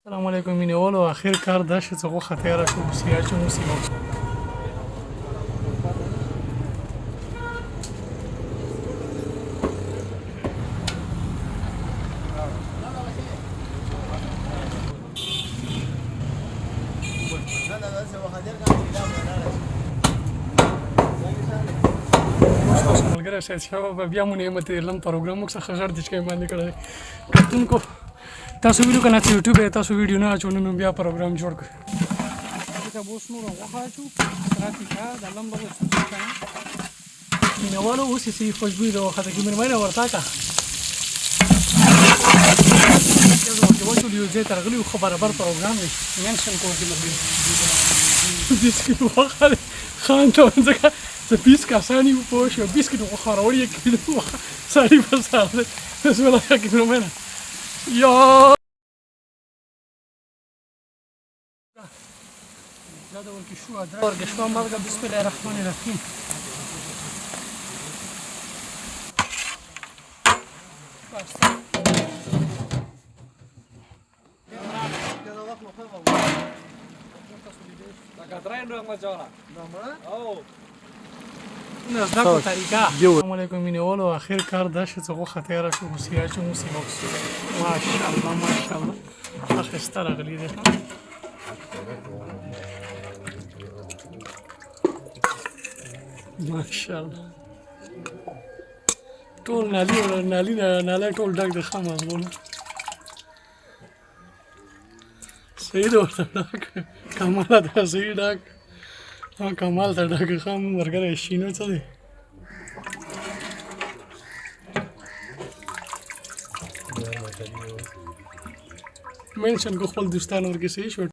السلام علیکم مینهوالو اخر کار دا چې څه غوښه تیاره شو بسیا چې موسیقه تاسو ملګری شئ چې بیا مو نعمت علم پروګرام څخه غړ دي چې باندې کړی کتونکو تاسو ویډیو کنه چې یوټیوب تاسو ویډیو نه اچول نو بیا پروګرام جوړ کړئ دا اوس نور غوښه اچو راځي دا د لمبه څه مینهوالو اوس یې خوشبوي د غوښه کې مېرمنه ورته کا چې وچول یو ځای ته راغلي خو برابر پروګرام دی منشن کوم کې مګي بسکټ غوښه خان ته ځکه زه 20 کسانی پوه شو بسکټ غوښه راوړي کیلو غوښه سړي په سره بسم الله کې مېرمنه یا دا ډول کې شو ورګه شو مرګه بسم الله الرحمن الرحیم نزدکو طریقه السلام علیکم مینهوالو اخر کار دا چې څه غوښه تیاره شو بسیا چې موسیقه ماشاءالله ماشاءالله اخیسته راغلي دی ماشاءالله ټول نالی ټول ډک د ښه مضمونه صحیح ده ورته ډک کماله ده صحیح ډک کمال ته ډک ښه ملګری شینو څه دی منشن کو خپل دوستان ورکې صحیح شو